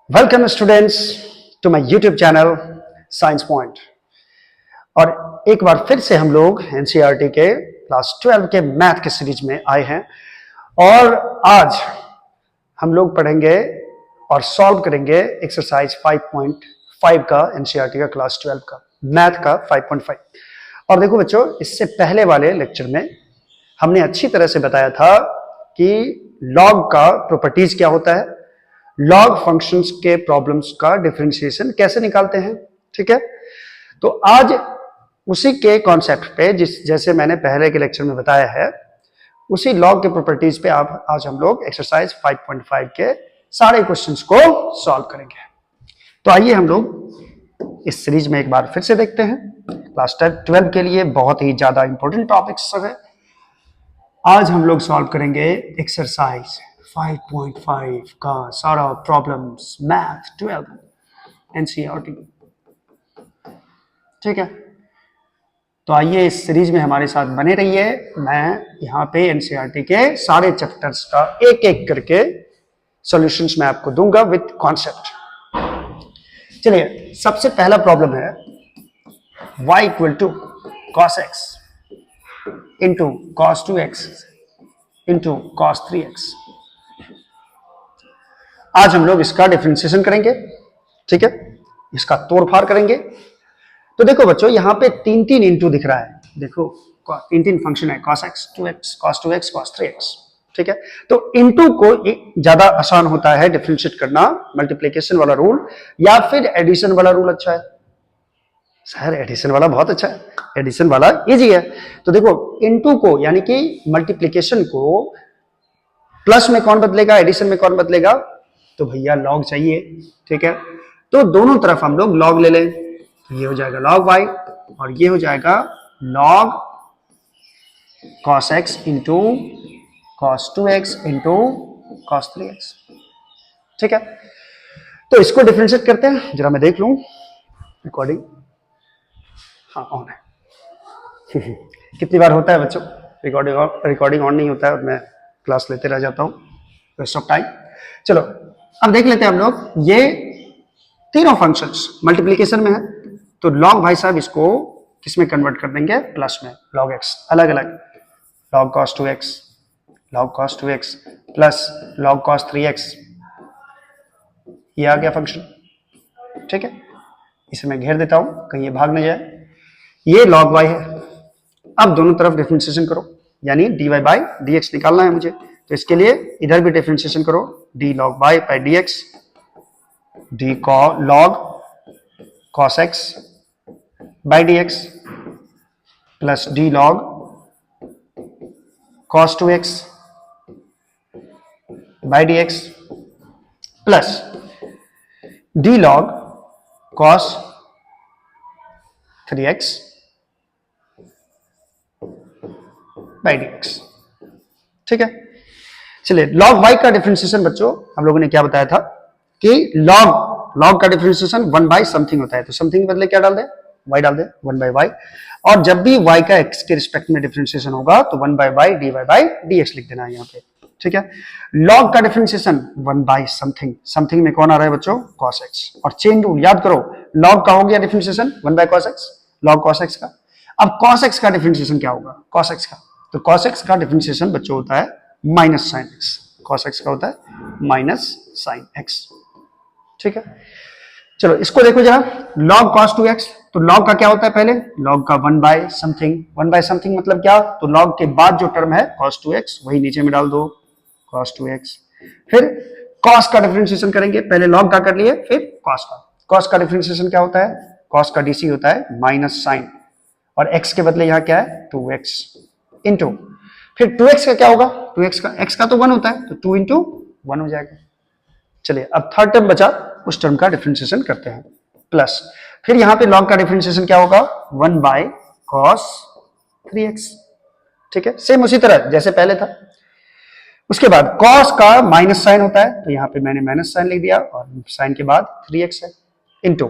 Welcome students to my YouTube channel science point. और एक बार फिर से हम लोग एनसीईआरटी के क्लास 12 के मैथ के सीरीज में आए हैं और आज हम लोग पढ़ेंगे और सॉल्व करेंगे एक्सरसाइज 5.5 का एनसीईआरटी का क्लास 12 का मैथ का 5.5। और देखो बच्चों, इससे पहले वाले लेक्चर में हमने अच्छी तरह से बताया था कि लॉग का प्रॉपर्टीज क्या होता है, लॉग फंक्शंस के प्रॉब्लम्स का डिफरेंशिएशन कैसे निकालते हैं। ठीक है, तो आज उसी के कॉन्सेप्ट पे जैसे मैंने पहले के लेक्चर में बताया है, उसी लॉग के प्रॉपर्टीज पे आज हम लोग एक्सरसाइज 5.5 के सारे क्वेश्चंस को सॉल्व करेंगे। तो आइए हम लोग इस सीरीज में एक बार फिर से देखते हैं। क्लास 12 के लिए बहुत ही ज्यादा इंपॉर्टेंट टॉपिक्स सब है। आज हम लोग सॉल्व करेंगे एक्सरसाइज 5.5 का सारा प्रॉब्लम्स मैथ 12 एनसीईआरटी। ठीक है, तो आइए इस सीरीज में हमारे साथ बने रहिए। मैं यहाँ पे एनसीईआरटी के सारे चैप्टर्स का एक एक करके सॉल्यूशंस मैं आपको दूंगा विद कॉन्सेप्ट। चलिए, सबसे पहला प्रॉब्लम है y equal to cos x into cos 2x into cos 3x। आज हम लोग इसका डिफरेंशिएशन करेंगे। ठीक है, इसका तोड़फाड़ करेंगे। तो देखो बच्चों, यहाँ पे तीन तीन इंटू दिख रहा है। देखो तीन तीन फंक्शन है, cos x 2x cos 2x cos 3x। ठीक है, तो इंटू को ज्यादा आसान होता है डिफरेंशिएट करना, मल्टीप्लिकेशन वाला रूल या फिर एडिशन वाला रूल अच्छा है। सर एडिशन वाला बहुत अच्छा है, एडिशन वाला इजी है। तो देखो इनटू को यानी कि मल्टीप्लिकेशन को प्लस में कौन बदलेगा, एडिशन में कौन बदलेगा, तो भैया लॉग चाहिए। ठीक है, तो दोनों तरफ हम लोग लॉग ले लें, तो ये हो जाएगा लॉग y और ये हो जाएगा log cos x into cos 2x into cos 3x। ठीक है, तो इसको डिफरेंशिएट करते हैं। जरा मैं देख लूं रिकॉर्डिंग, हाँ ऑन है। कितनी बार होता है बच्चों रिकॉर्डिंग ऑन नहीं होता है और मैं क्लास लेते रह जाता हूँ, वेस्ट ऑफ टाइम। चलो अब देख लेते हैं हम लोग, ये तीनों फंक्शंस मल्टीप्लिकेशन में है, तो लॉग भाई साहब इसको किसमें कन्वर्ट कर देंगे, प्लस में। लॉग एक्स अलग अलग, log cos 2x log cos 2x plus log cos 3x, ये आ गया फंक्शन। ठीक है, इसे मैं घेर देता हूं कहीं ये भाग न जाए। ये log y है। अब दोनों तरफ डिफरेंशिएशन करो, यानी dy बाई dx निकालना है मुझे, तो इसके लिए इधर भी डिफरेंशिएशन करो, d log y by dx, d log cos x by dx plus d log cos 2x by dx plus d log cos 3x by dx। ठीक है, चलिए लॉग y का डिफरेंशिएशन बच्चों हम लोगों ने क्या बताया था कि लॉग का डिफरेंशिएशन 1 बाई समथिंग होता है, तो समथिंग के बदले क्या डाल दे, y डाल दे, 1 बाई y। और जब भी y का x के रिस्पेक्ट में डिफरेंशिएशन होगा तो 1 by y dy by dx लिख देना है यहाँ पे। ठीक है, लॉग का डिफरेंशिएशन 1 बाई समथिंग, समथिंग में कौन आ रहा है बच्चों, cos x। और चेन रूल याद करो, लॉग का हो गया differentiation 1 by cos x, log cos x का। अब cos x का डिफरेंशिएशन क्या होगा, cos x का, तो cos x का डिफरेंशिएशन बच्चों होता है minus sine x। cos x का होता है माइनस साइन x। ठीक है, चलो इसको देखो जरा, log cos 2x, तो log का क्या होता है, पहले log का 1 बाय समथिंग, 1 बाय समथिंग मतलब क्या, तो log के बाद जो टर्म है cos 2x वही नीचे में डाल दो, cos 2x। फिर cos का डिफरेंशिएशन करेंगे, पहले log का कर लिए फिर cos का। cos का डिफरेंशिएशन क्या होता है, cos का dc होता है माइनस साइन, और x के बदले यहाँ क्या है 2x इंटू, फिर 2x का क्या होगा, 2x का, x का तो 1 होता है तो 2 इंटू 1 हो जाएगा। चलिए अब थर्ड टर्म बचा, उस टर्म का डिफरेंशिएशन करते हैं, प्लस फिर यहां पे log का डिफरेंशिएशन क्या होगा, 1 बाय cos 3x। ठीक है, सेम उसी तरह जैसे पहले था। उसके बाद cos का माइनस साइन होता है, तो यहां पे मैंने माइनस साइन लिख दिया और साइन के बाद 3x है इंटू,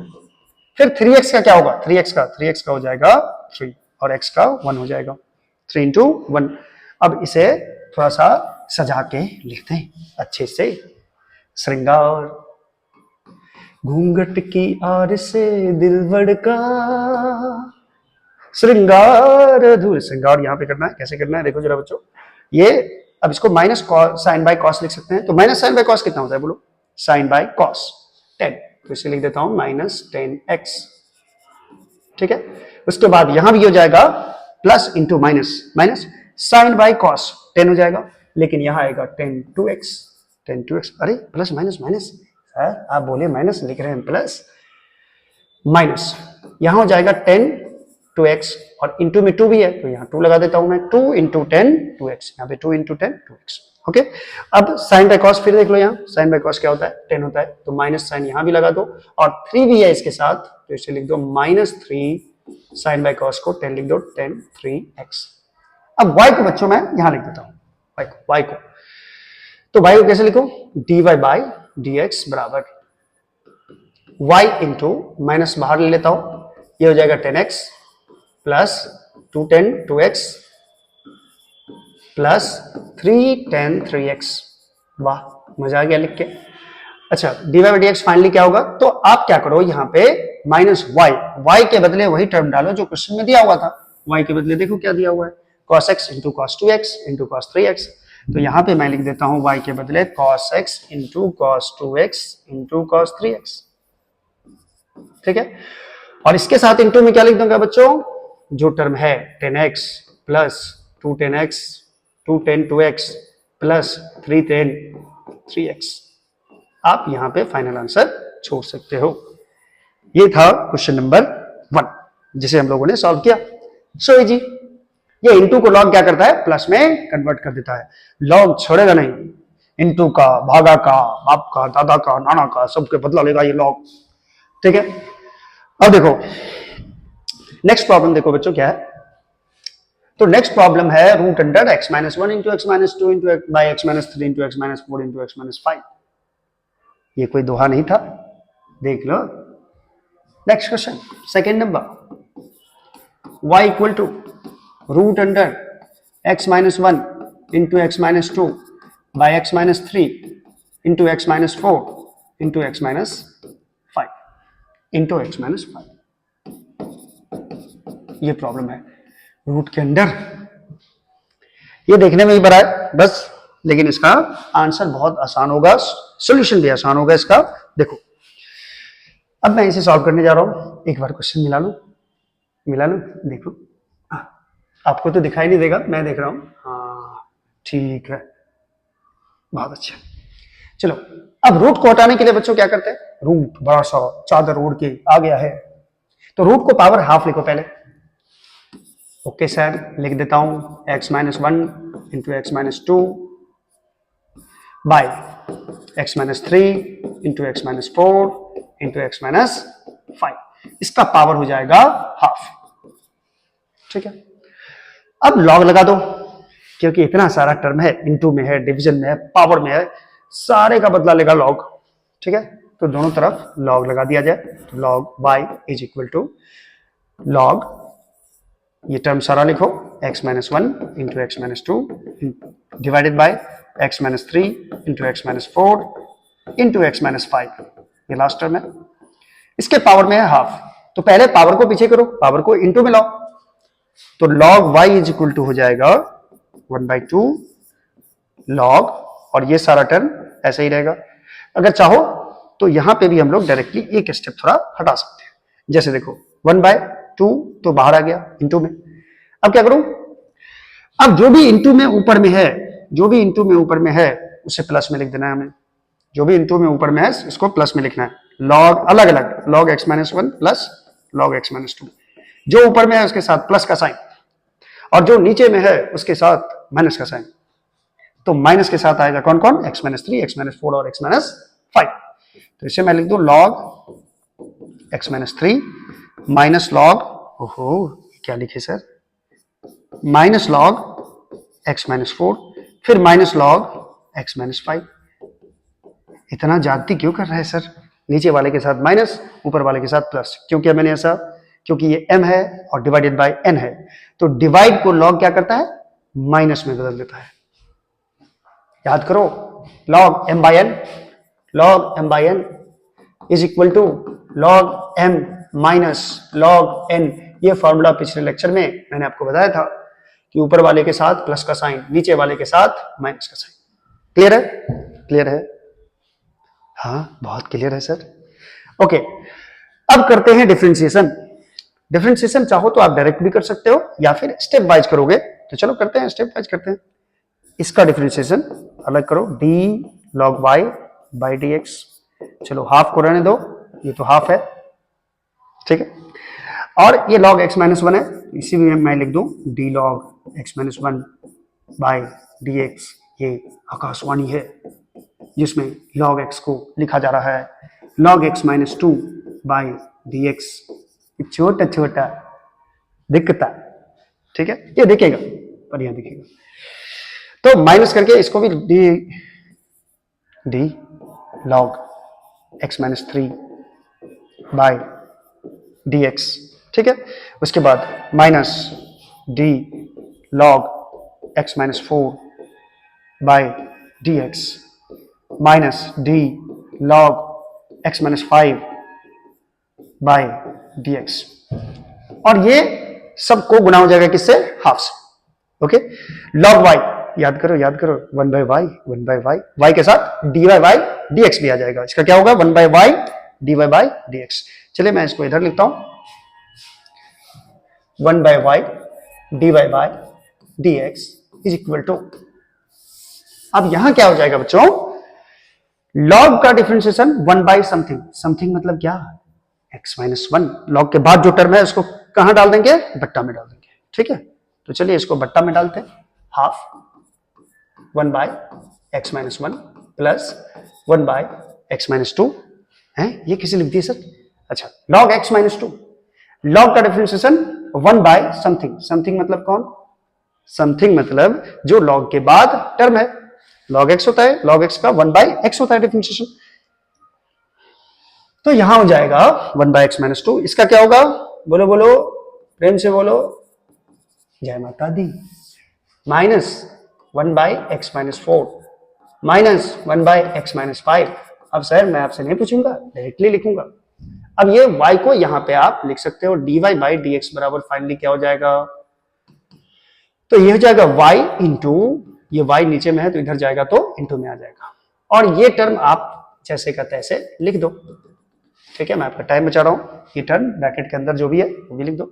फिर 3x का क्या होगा, 3x का हो जाएगा 3 और x का 1 हो जाएगा, 3 इंटू 1। अब इसे थोड़ा सा सजा के लिखते हैं अच्छे से, श्रृंगार घूंघट की आड़ से दिलबर का श्रृंगार अधूर। श्रृंगार यहाँ पे करना है, कैसे करना है देखो जरा बच्चों। ये अब इसको माइनस साइन बाय कॉस लिख सकते हैं। तो माइनस साइन बाय कॉस कितना होता है बोलो? साइन बाय कॉस 10, तो इसे लिख देता हूं माइनस 10x। ठीक है, उसके बाद यहां भी हो जाएगा plus into minus, minus sine by cos 10 हो जाएगा, लेकिन यहां आएगा 10 2x, 10 2x। अरे प्लस माइनस माइनस सर, आप बोले माइनस, लिख रहे हैं प्लस, माइनस यहां हो जाएगा 10 2x और इंटू में 2 भी है तो यहां 2 लगा देता हूं मैं। 2 इंटू 10 2x, यहां पे 2 इंटू 10 2x। ओके, अब साइन बाय कॉस फिर देख लो। यहाँ साइन बाय कॉस क्या होता है? 10 होता है, तो माइनस साइन यहां भी लगा दो और 3 भी है इसके साथ, तो इसे लिख दो माइनस 3 साइन बाय कॉस को 10 लिख दो 10 3x। अब y को बच्चों मैं यहां लिख देता हूं, y को तो y को कैसे लिखो? dy बाय dx बराबर y इंटू माइनस बाहर ले लेता हूं, ये हो जाएगा 10x plus 210 2x plus 310 3x। वाह, मजा आ गया लिख के। अच्छा, dy बाई dx फाइनली क्या होगा? तो आप क्या करो यहाँ पे माइनस y के बदले वही टर्म डालो जो क्वेश्चन में दिया हुआ था। y के बदले देखो क्या दिया हुआ है, cos x into cos 2x into cos 3x। तो यहाँ पे मैं लिख देता हूँ y के बदले cos x into cos 2x into cos 3x। ठीक है, और इसके साथ इंटू में क्या लिख दूंगा बच्चों? जो टर्म है 10x plus 210x 210 2x plus 310 3x। आप यहां पे फाइनल आंसर छोड़ सकते हो। ये था क्वेश्चन नंबर 1 जिसे हम लोगों ने सॉल्व किया। सो जी, ये इंटू को लॉग क्या करता है? प्लस में कन्वर्ट कर देता है। लॉग छोड़ेगा नहीं, इंटू का, भागा का, बाप का, दादा का, नाना का, सबके बदला लेगा ये लॉग। ठीक है, अब देखो नेक्स्ट प्रॉब्लम देखो बच्चों क्या है। तो नेक्स्ट प्रॉब्लम है root under x minus 1 into x minus 2 into by x minus 3 into x minus 4 into x minus 5। ये कोई दोहा नहीं था, देख लो। Next question second number, y equal to root under x minus 1 into x minus 2 by x minus 3 into x minus 4 into x minus 5 into x minus 5। ये problem है root के अंदर। ये देखने में ही बड़ा है बस, लेकिन इसका आंसर बहुत आसान होगा, सॉल्यूशन भी आसान होगा इसका। देखो अब मैं इसे सॉल्व करने जा रहा हूं। एक बार क्वेश्चन मिला लो देखो। आपको तो दिखाई नहीं देगा, मैं देख रहा हूं। हाँ ठीक है, बहुत अच्छा। चलो अब रूट को हटाने के लिए बच्चों क्या करते हैं? रूट बड़ा सा चादर ओढ़ के आ गया है, तो रूट को पावर हाफ लिखो पहले। ओके सर, लिख देता हूं x minus 1 into x minus 2 by x minus 3 into x minus 4 into x minus 5। इसका पावर हो जाएगा हाफ। ठीक है, अब लॉग लगा दो, क्योंकि इतना सारा टर्म है, इंटू में है, डिवीजन में है, पावर में है, सारे का बदला लेगा लॉग। ठीक है, तो दोनों तरफ लॉग लगा दिया जाए। तो log y is equal to log, ये टर्म सारा लिखो, x minus 1 into x minus 2 divided by x minus 3 into x minus 4 into x minus 5। ये लास्ट टर्म है, इसके पावर में है हाफ। तो पहले पावर को पीछे करो, पावर को इंटू में लाओ, तो log y is equal to हो जाएगा 1/2 लॉग, और ये सारा टर्म ऐसा ही रहेगा। अगर चाहो तो यहां पे भी हम लोग डायरेक्टली एक स्टेप थोड़ा हटा सकते हैं। जैसे देखो 1/2 तो बाहर आ गया इंटू में। अब क्या करूं? अब जो भी इंटू में ऊपर में है, उसे प्लस में लिख देना है हमें। जो भी इंटू में ऊपर में है इसको प्लस में लिखना है। लॉग अलग अलग, log x minus 1 plus log x minus 2। जो ऊपर में है उसके साथ प्लस का साइन, और जो नीचे में है उसके साथ माइनस का साइन। तो माइनस के साथ आएगा कौन कौन? x माइनस 3, x माइनस 4 और x माइनस 5। तो इसे मैं लिख दूं log x minus 3 minus log, ओहो क्या लिखे sir, minus log x minus 4, फिर माइनस लॉग x माइनस 5। इतना जाती क्यों कर रहे हैं सर? नीचे वाले के साथ माइनस, ऊपर वाले के साथ प्लस। क्यों किया मैंने ऐसा? क्योंकि ये m है और डिवाइडेड बाय n है, तो डिवाइड को लॉग क्या करता है? माइनस में बदल देता है। याद करो, log m by n, log m by n is equal to log m minus log n। ये फॉर्मूला पिछले लेक्चर में मैंने आपको बताया था कि ऊपर वाले के साथ प्लस का साइन, नीचे वाले के साथ माइनस का साइन। क्लियर है? क्लियर है? हाँ, बहुत क्लियर है सर। ओके, अब करते हैं डिफरेंशिएशन। डिफरेंशिएशन चाहो तो आप डायरेक्ट भी कर सकते हो या फिर स्टेप वाइज करोगे, तो चलो करते हैं, स्टेप वाइज करते हैं। इसका डिफरेंशिएशन अलग करो, d log y by d x. चलो हाफ को रहने दो, ये तो हाफ है, ठीक है। और ये log x माइनस वन है, इसी में मैं लिख दूं d log x minus one by d x. ये आकाशवाणी है जिसमें log x को लिखा जा रहा है log x minus two by d x. छोटा छोटा दिखता, ठीक है, ये दिखेगा, बढ़िया दिखेगा। तो माइनस करके इसको भी D log x minus three by d x, ठीक है। उसके बाद minus D log x minus four by d x minus D log x minus five by d x. और ये सबको गुना हो जाएगा किससे? हाफ से। ओके, log y याद करो, याद करो, वन बाई वाई, वाई के साथ d y by d x भी आ जाएगा। इसका क्या होगा? One by y d y by d x. चलिए मैं इसको इधर लिखता हूं, one by y d y by d x is equal to, अब यहां क्या हो जाएगा बच्चों? log का differentiation one by something, something मतलब क्या? x minus one. log के बाद जो टर्म है उसको कहां डाल देंगे? बट्टा में डाल देंगे, ठीक है। तो चलिए इसको बट्टा में डालते हैं, half one by x minus one plus one by x minus two है। ये किसे लिख दिए सर? अच्छा, log x minus two, log का differentiation one by something. Something मतलब कौन? समथिंग मतलब जो log के बाद टर्म है। log x होता है, log x का वन बाई एक्स होता है डिफरेंशिएशन। तो यहां हो जाएगा one by x minus two. इसका क्या होगा? बोलो बोलो, प्रेम से बोलो, जय माता दी। Minus one by x minus four minus one by x minus five. अब सर मैं आपसे नहीं पूछूंगा, डायरेक्टली लिखूंगा। अब ये y को यहां पे आप लिख सकते हो dy बाई डी एक्स बराबर फाइनली क्या हो जाएगा? तो ये हो जाएगा y इंटू, ये y नीचे में है तो इधर जाएगा तो इंटू में आ जाएगा। और ये टर्म आप जैसे का तैसे लिख दो, ठीक है। मैं आपका टाइम बचा रहा हूं, ये टर्म ब्रैकेट के अंदर जो भी है वो भी लिख दो।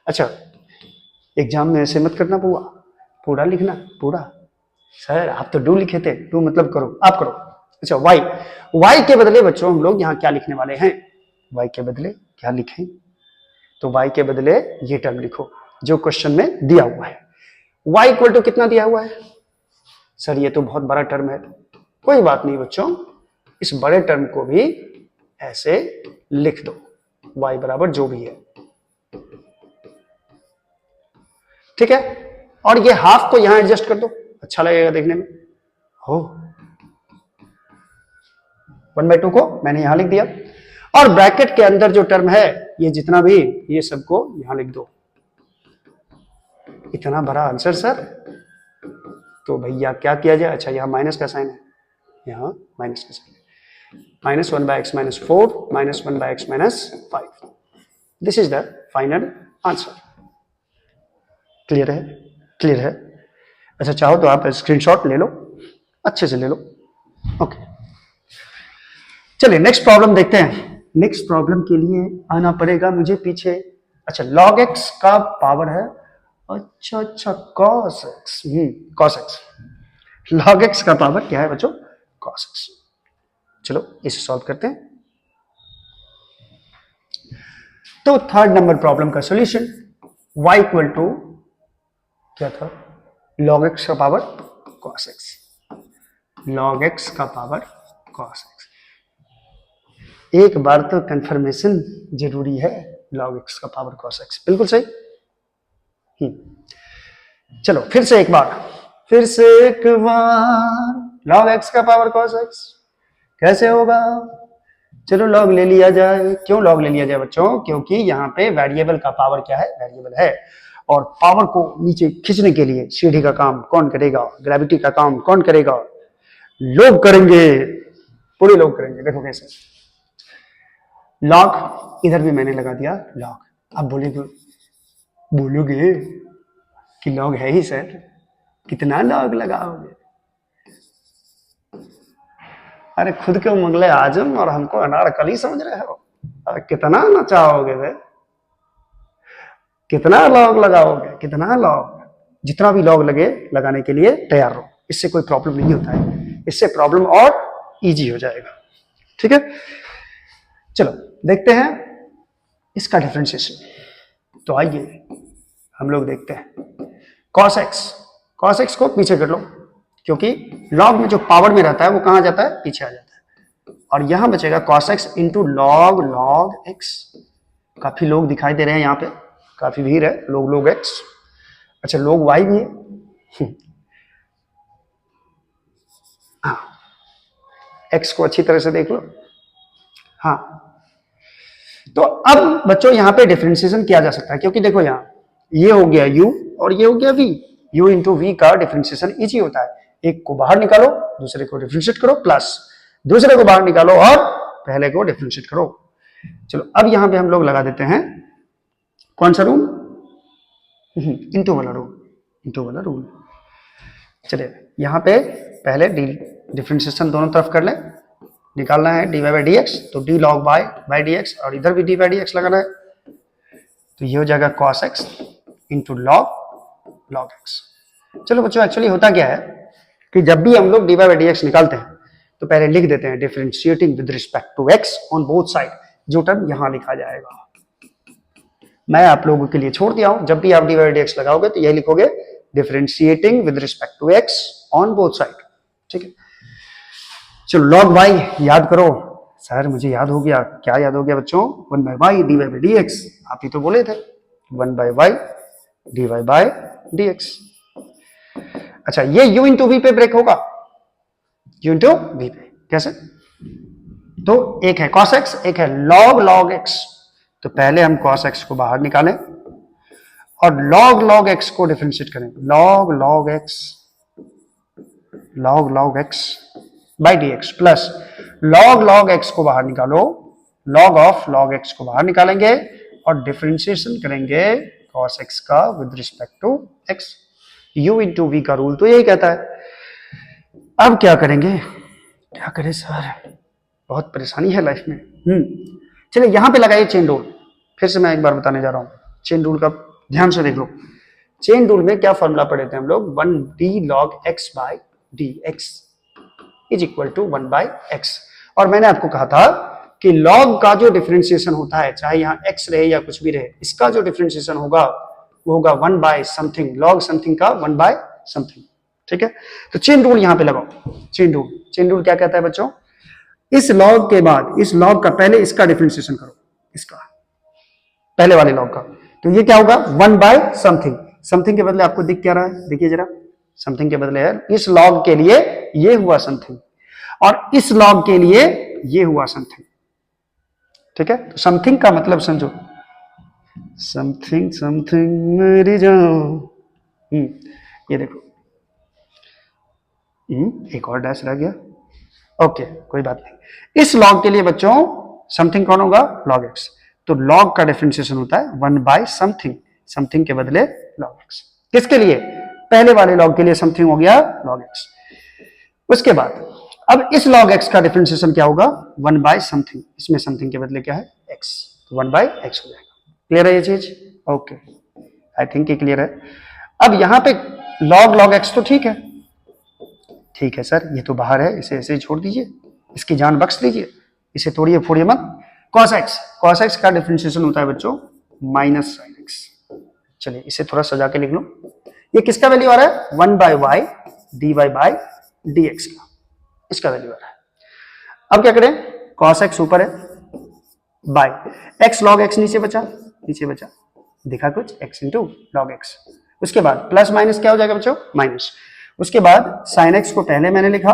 अच्छा, एग्जाम में ऐसे मत करना, पूरा लिखना, पूरा। सर आप तो डू लिखे थे, डू मतलब करो, आप करो। अच्छा, y के बदले बच्चों हम लोग यहाँ क्या लिखने वाले हैं? y के बदले क्या लिखें? तो y के बदले ये टर्म लिखो जो क्वेश्चन में दिया हुआ है। y इक्वल टू कितना दिया हुआ है? सर ये तो बहुत बड़ा टर्म है। कोई बात नहीं बच्चों, इस बड़े टर्म को भी ऐसे लिख दो, y बराबर जो भी है, ठीक है। और ये हाफ को यहां एडजस्ट कर दो, अच्छा लगेगा देखने में। हो, वन बाई टू को मैंने यहां लिख दिया, और ब्रैकेट के अंदर जो टर्म है ये जितना भी, ये सबको यहां लिख दो। इतना बड़ा आंसर सर, तो भैया क्या किया जाए? अच्छा, यहां माइनस का साइन है, यहां माइनस का साइन है, minus one by x minus four minus one by x minus five. This is the final answer. Clear है? क्लियर है? अच्छा, चाहो तो आप स्क्रीनशॉट ले लो, अच्छे से ले लो। ओके, चलिए नेक्स्ट प्रॉब्लम देखते हैं। नेक्स्ट प्रॉब्लम के लिए आना पड़ेगा मुझे पीछे। अच्छा, log x का पावर है, अच्छा cos x, log x का पावर क्या है बच्चों? cos x। चलो इसे सॉल्व करते हैं। तो थर्ड नंबर प्रॉब्लम का सॉल्यूशन, y इक्वल टू क्या था? log x का power cos x, log x का पावर cos x। एक बार तो कंफर्मेशन जरूरी है, log x का पावर cos x, बिल्कुल सही। चलो फिर से एक बार log x का पावर cos x कैसे होगा? चलो log ले लिया जाए। क्यों log ले लिया जाए बच्चों? क्योंकि यहाँ पे वेरिएबल का पावर क्या है? वेरिएबल है। और पावर को नीचे खींचने के लिए सीढ़ी का काम कौन करेगा? ग्रेविटी का काम कौन करेगा? लोग करेंगे, पूरे लोग करेंगे। देखो कैसे, लॉग इधर भी मैंने लगा दिया लॉग। अब बोलोगे कि लॉग है ही सर, कितना लॉग लगाओगे? अरे खुद के मुगले आजम और हमको अनारकली समझ रहे हो? कितना नचाओगे वे? कितना लॉग लगाओगे? कितना लॉग? जितना भी लॉग लगे लगाने के लिए तैयार रहो, इससे कोई प्रॉब्लम नहीं होता है, इससे प्रॉब्लम और इजी हो जाएगा। ठीक है, चलो देखते हैं इसका डिफरेंशिएशन। तो आइए हम लोग देखते हैं cos x को पीछे कर लो, क्योंकि लॉग में जो पावर में रहता है वो कहां जाता है? पीछे आ जाता है। और यहां बचेगा cos x into log x। काफी लोग दिखाई दे रहे हैं यहाँ पे, काफी भीड़ है, log x। अच्छा log y भी है। हाँ, x को अच्छी तरह से देख लो। हाँ, तो अब बच्चों यहां पे डिफरेंशिएशन किया जा सकता है, क्योंकि देखो यहां ये हो गया u और ये हो गया v। u इंटू वी का डिफरेंशिएशन इजी होता है। एक को बाहर निकालो, दूसरे को डिफरेंशिएट करो, प्लस दूसरे को बाहर निकालो और पहले को डिफरेंशिएट करो। चलो अब यहां पे हम लोग लगा देते हैं कौन सा रूल? इंटू वाला रूल। चलिए यहां पे पहले डिफरेंशिएशन दोनों तरफ कर लें। निकालना है dy बाई डी एक्स, तो D log by by d x, और इधर भी डी बाई डी एक्स लगाना है, तो ये हो जाएगा cos x into log x। चलो बच्चों एक्चुअली होता क्या है कि जब भी हम लोग dy बाई डी एक्स निकालते हैं तो पहले लिख देते हैं differentiating with respect to x on both side, जो टर्म यहां लिखा जाएगा। मैं आप लोगों के लिए छोड़ दिया हूं, जब भी आप dy बाई डी एक्स लगाओगे तो यही लिखोगे differentiating with respect to x on both side. ठीक है, चलो log y याद करो। सर मुझे याद हो गया, क्या याद हो गया बच्चों? 1 by y d y by d x. आप ही तो बोले थे 1 by y d y by d x. अच्छा ये u इंटू वी पे ब्रेक होगा, u इंटू वी पे कैसे? तो एक है cos x, एक है log x। तो पहले हम cos x को बाहर निकालें और log x को डिफरेंशिएट करें। log x by d x plus log x को बाहर निकालो, log ऑफ log x को बाहर निकालेंगे और डिफरेंशिएशन करेंगे cos x का with respect to x। u into v का रूल तो यही कहता है। अब क्या करेंगे? क्या करें सर, बहुत परेशानी है लाइफ में। चलिए यहां पे लगाइए चेन रूल। फिर से मैं एक बार बताने जा रहा हूं, चेन रूल का ध्यान से देख लो। चेन रूल में क्या फॉर्मूला पढ़े थे हम लोग? 1d log x by dx is equal to 1 by x। और मैंने आपको कहा था कि log का जो डिफरेंशिएशन होता है, चाहे यहाँ x रहे या कुछ भी रहे, इसका जो डिफरेंशिएशन होगा वो होगा 1 बाई समथिंग, log समथिंग का 1 बाई समथिंग। ठीक है, तो चेन रूल यहां पे लगाओ। चेन रूल क्या कहता है बच्चों? इस log के बाद इस log का पहले इसका डिफरेंशिएशन करो, इसका पहले वाले log का, तो ये क्या होगा? 1 बाई समथिंग। समथिंग के बदले आपको दिख क्या रहा है? देखिए जरा, समथिंग के बदले है इस log के लिए ये हुआ समथिंग और इस log के लिए ये हुआ समथिंग। ठीक है, तो समथिंग का मतलब समझो, समथिंग मेरी जान। ये देखो, एक और डैश रह गया। ओके कोई बात नहीं। इस log के लिए बच्चों समथिंग कौन होगा? log x। तो log का डिफरेंशिएशन होता है 1 बाई समथिंग के बदले log x। किसके लिए? पहले वाले log के लिए समथिंग हो गया log x। उसके बाद अब इस log x का डिफरेंशिएशन क्या होगा? 1 बाई समथिंग, इसमें समथिंग के बदले क्या है? x, तो 1 बाई x हो जाएगा। क्लियर है ये चीज? ओके, आई थिंक ये क्लियर है। अब यहां पे log x तो ठीक है सर, ये तो बाहर है, इसे ऐसे ही छोड़ दीजिए, इसकी जान बख्श दीजिए, इसे तोड़िए फोड़िए मत। cos x का डिफरेंशिएशन होता है बच्चों माइनस साइन x। चलिए इसे थोड़ा सजा के लिख लो। ये किसका वैल्यू आ रहा है? 1 by y d y by d x का, इसका वैल्यू आ रहा है। अब क्या करें? cos x ऊपर है बाई x log x नीचे बचा दिखा कुछ, x इंटू log x। उसके बाद प्लस माइनस क्या हो जाएगा बच्चों? माइनस। उसके बाद साइन x को पहले मैंने लिखा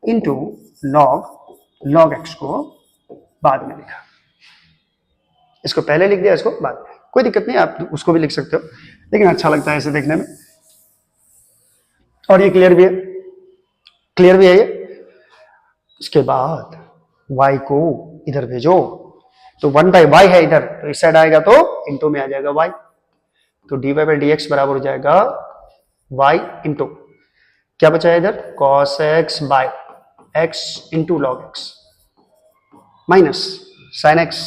इंटू log x को बाद में लिखा। इसको पहले लिख दिया, इसको बाद में, कोई दिक्कत नहीं, आप उसको भी लिख सकते हो, लेकिन अच्छा लगता है इसे देखने में। और ये क्लियर भी है ये। इसके बाद y को इधर भेजो, तो 1/y है इधर, तो इस साइड आएगा तो इंटू में आ जाएगा y, तो dy/dx बराबर हो जाएगा y इंटू क्या बचा है इधर cos x by x into log x minus sin x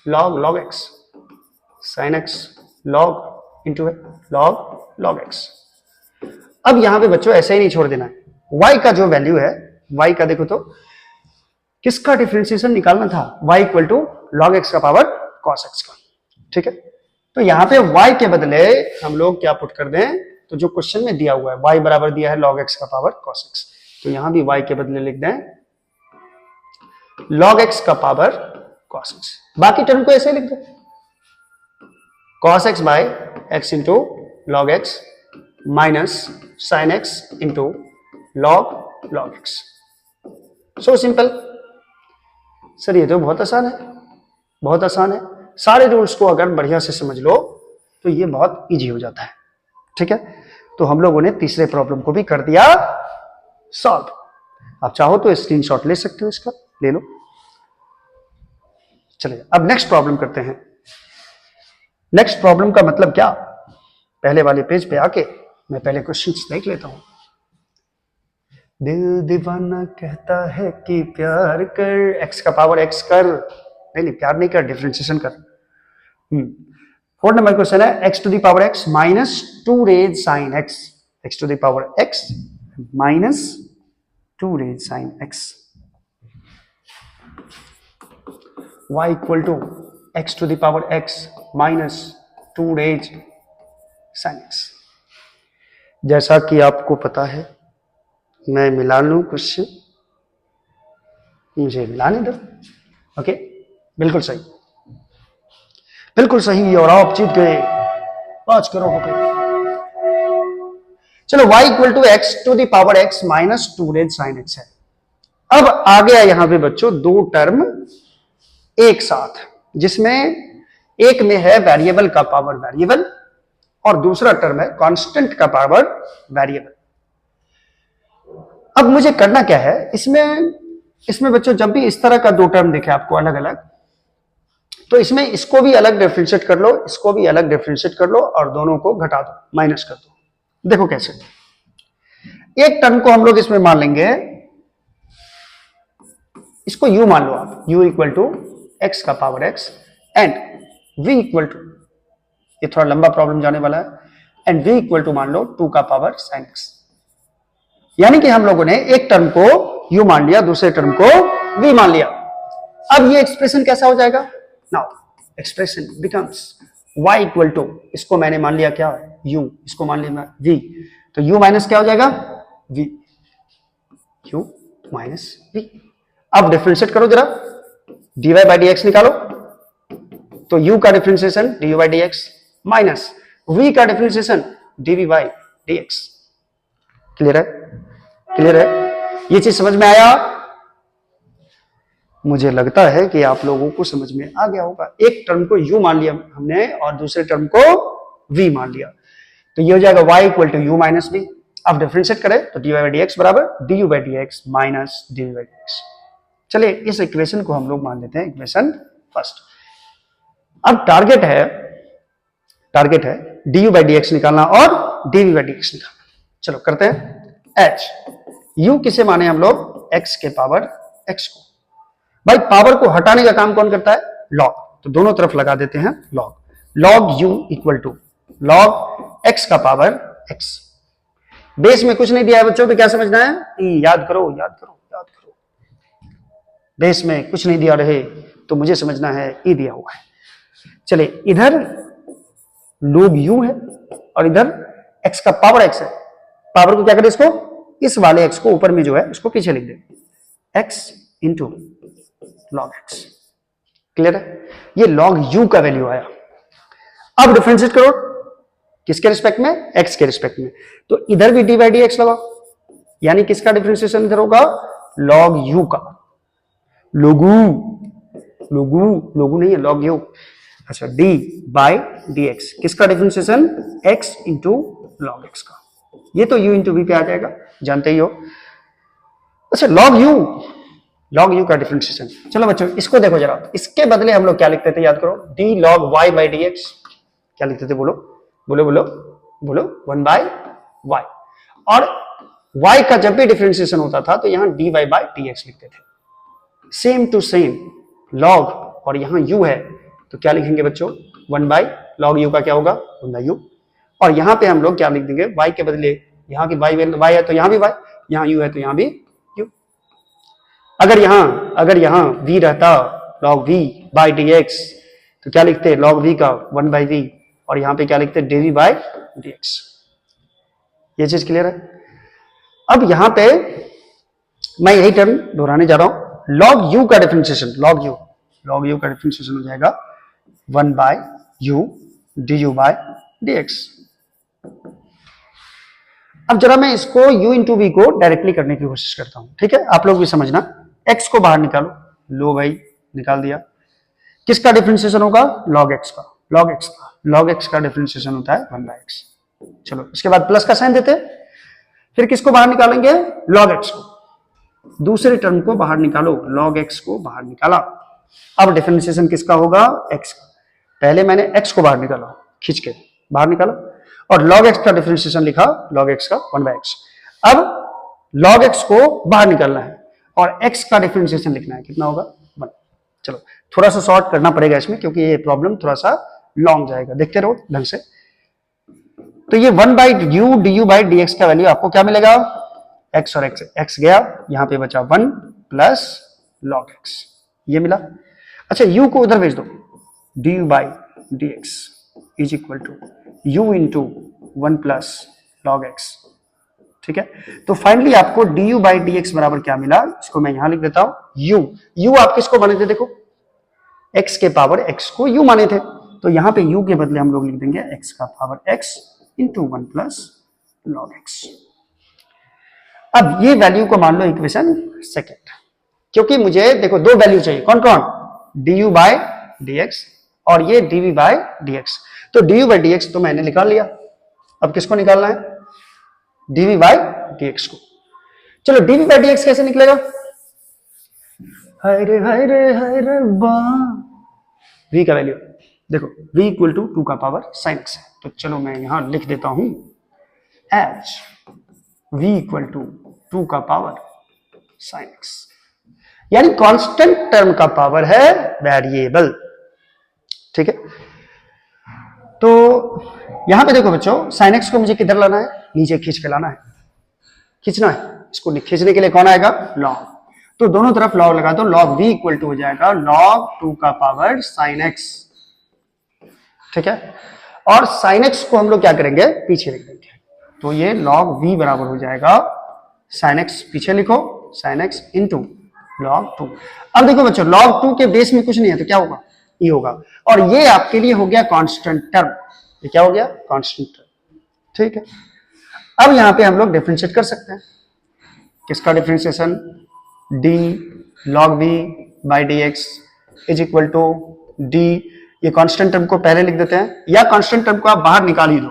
log x sin x log into log x। अब यहां पे बच्चों ऐसे ही नहीं छोड़ देना है, y का जो वैल्यू है, y का देखो तो किसका डिफरेंशिएशन निकालना था, y equal to log x का पावर cos x का, ठीक है। तो यहां पे y के बदले हम लोग क्या पुट कर दें, तो जो क्वेश्चन में दिया हुआ है y बराबर दिया है log x का पावर cos x, तो यहां भी y के बदले लिख दें log x का पावर cos x, बाकी टर्म को ऐसे लिख दें cos x by x into log x minus sin x into log x। So simple sir, ये तो बहुत आसान है, बहुत आसान है। सारे रूल्स को अगर बढ़िया से समझ लो तो ये बहुत इजी हो जाता है, ठीक है। तो हम लोगों ने तीसरे प्रॉब्लम को भी कर दिया सॉल्व। आप चाहो तो स्क्रीनशॉट ले सकते हो, इसका ले लो। चलिए अब नेक्स्ट प्रॉब्लम करते हैं। नेक्स्ट प्रॉब्लम का मतलब क्या, पहले वाले पेज पे आके मैं पहले क्वेश्चंस देख लेता हूं। दिल दीवाना कहता है कि प्यार कर, x का पावर x कर, नहीं प्यार नहीं कर, डिफरेंशिएशन कर। 4 नंबर क्वेश्चन है x to the power x minus 2 raise sine x, x to the power x minus 2 raise sine x, y equal to x to the power x minus 2 raise sine x। जैसा कि आपको पता है, मैं मिला लूं question, मुझे मिलाने दो। ओके, बिल्कुल सही, बिल्कुल सही, और आप जीत गए 5 करोड़ रुपए। चलो y equal to x to the power x minus 2 raise sine x है। अब आ गया यहां पे बच्चों दो टर्म एक साथ, जिसमें एक में है वेरिएबल का पावर वेरिएबल और दूसरा टर्म है कांस्टेंट का पावर वेरिएबल। अब मुझे करना क्या है, इसमें बच्चों जब भी इस तरह का दो टर्म दिखे आपको अलग अलग, तो इसमें इसको भी अलग डिफरेंशिएट कर लो, इसको भी अलग डिफरेंशिएट कर लो और दोनों को घटा दो, माइनस कर दो। देखो कैसे, एक टर्म को हम लोग इसमें मान लेंगे, इसको u मान लो आप, u इक्वल टू एक्स का power x and v equal to, ये थोड़ा लंबा प्रॉब्लम जाने वाला है, एंड v इक्वल टू मान लो 2 का पावर sin x। यानी कि हम लोगों ने एक टर्म को u मान लिया, दूसरे टर्म को v मान लिया। अब ये एक्सप्रेशन कैसा हो जाएगा, now expression becomes y equal to, इसको मैंने मान लिया क्या u, इसको मान लिया v, तो u माइनस क्या हो जाएगा v, u माइनस v। अब डिफरेंशिएट करो जरा, dy बाई dx निकालो, तो u का differentiation dy by dx minus v का differentiation dv by dx। Clear है, क्लियर है, ये चीज समझ में आया? मुझे लगता है कि आप लोगों को समझ में आ गया होगा। एक टर्म को u मान लिया हमने और दूसरे टर्म को v मान लिया, तो ये हो जाएगा y equal to u minus v। अब डिफरेंशिएट करें तो dy बाई dx बराबर du by dx minus dv by dx। चलिए इस इक्वेशन को हम लोग मान लेते हैं इक्वेशन फर्स्ट। अब टारगेट है du बाई dx निकालना और dv बाई dx निकालना। चलो करते हैं। h u किसे माने हम लोग, x के पावर x को। भाई पावर को हटाने का काम कौन करता है, log, तो दोनों तरफ लगा देते हैं log u equal to log x का पावर x। बेस में कुछ नहीं दिया है बच्चों, तो क्या समझना है, याद करो, बेस में कुछ नहीं दिया रहे तो मुझे समझना है ई दिया हुआ है। चलिए इधर log u है और इधर x का पावर x है। पावर को क्या करें, इसको, इस वाले x को ऊपर में जो है उसको पीछे लिख दे, x into log x। Clear है, ये log u का वैल्यू आया। अब डिफरेंशिएट करो किसके रिस्पेक्ट में, x के रिस्पेक्ट में, तो इधर भी dy बाई dx लगाओ, यानी किसका डिफरेंशिएशन इधर होगा, log u का, लोगू नहीं है, log u, अच्छा d बाई dx, किसका differentiation, x into log x का, ये तो u इंटू v पे आ जाएगा, जानते ही हो। अच्छा log u log u का डिफरेंशिएशन। चलो बच्चों इसको देखो जरा, इसके बदले हम लोग क्या लिखते थे, याद करो, d log y by dx। क्या लिखते थे, बोलो बोलो बोलो बोलो, 1 by y। और y का जब भी डिफरेंशिएशन होता था तो यहां dy by dx लिखते थे। सेम टू सेम log, और यहां u है तो क्या लिखेंगे बच्चों, 1 by log u का क्या होगा, 1 by u। और यहां पे हम लोग क्या लिख देंगे, y के बदले, यहां की y है तो यहां भी y, यहां u है तो यहां भी u। अगर यहां v रहता log v by dx तो क्या लिखते, log v का 1 by v, और यहां पे क्या लिखते, dv by dx। ये चीज क्लियर है। अब यहां पे मैं यही टर्म दोहराने जा रहा हूं, log u का डिफरेंशिएशन, log u का डिफरेंशिएशन हो जाएगा 1 by u du by dx। अब जरा मैं इसको u इंटू वी को डायरेक्टली करने की कोशिश करता हूं, ठीक है, आप लोग भी समझना। x को बाहर निकालो, लो भाई निकाल दिया, किसका डिफरेंशिएशन होगा, log x का, log x का डिफरेंशिएशन होता है 1 by x। चलो इसके बाद प्लस का साइन देते, फिर किसको बाहर निकालेंगे, log x को, दूसरे टर्म को बाहर निकालो, log x को बाहर निकाला। अब डिफरेंशिएशन किसका होगा, x का। पहले मैंने x को बाहर निकाला, खींच के बाहर निकाला, और log x का डिफरेंशिएशन लिखा, log x का 1 by x। अब log x को बाहर निकालना है और x का डिफरेंशिएशन लिखना है, कितना होगा, 1। चलो थोड़ा सा शॉर्ट करना पड़ेगा इसमें क्योंकि ये प्रॉब्लम थोड़ा सा लॉन्ग जाएगा, देखते रहो ढंग से। तो ये 1 by u du by dx का वैल्यू आपको क्या मिलेगा, x और x गया, यहां पे बचा 1 प्लस log x, ये मिला। अच्छा u को उधर भेज दो, du by dx is equal to u into 1 plus log x, ठीक है। तो फाइनली आपको du by dx बराबर क्या मिला, इसको मैं यहां लिख देता हूं, u आप किसको माने थे, देखो x के पावर x को u माने थे, तो यहां पे u के बदले हम लोग लिख देंगे x का power x into 1 plus log x। अब ये वैल्यू को मान लो इक्वेशन सेकेंड, क्योंकि मुझे देखो दो वैल्यू चाहिए, कौन कौन, du by dx और ये dv by dx। तो du by dx तो मैंने निकाल लिया, अब किसको निकालना है, dv by dx को। चलो dv by dx कैसे निकलेगा, हाय रे बा, v का वैल्यू देखो, v इक्वल टू 2 का पावर sin x है, तो चलो मैं यहां लिख देता हूं एज v इक्वल टू 2 का पावर sin x, यानी कांस्टेंट टर्म का पावर है वेरिएबल, ठीक है। तो यहां पे देखो बच्चों, sin x को मुझे किधर लाना है, नीचे खींच के लाना है, खींचना है, इसको खींचने के लिए कौन आएगा, log। तो दोनों तरफ log लगा दो, log v इक्वल टू हो जाएगा log 2 का पावर sin x, ठीक है। और sin x को हम लोग क्या करेंगे, पीछे लिख देंगे, तो ये log v बराबर हो जाएगा sin x, पीछे लिखो sin x इंटू log 2। अब देखो बच्चों log 2 के बेस में कुछ नहीं है तो क्या होगा, ये होगा, और ये आपके लिए हो गया कांस्टेंट टर्म, ये क्या हो गया, कांस्टेंट टर्म, ठीक है। अब यहां पे हम लोग डिफरेंशिएट कर सकते हैं, किसका differentiation, d log v by dx is equal to d, ये कांस्टेंट टर्म को पहले लिख देते हैं, या कांस्टेंट टर्म को आप बाहर निकाल ही दो,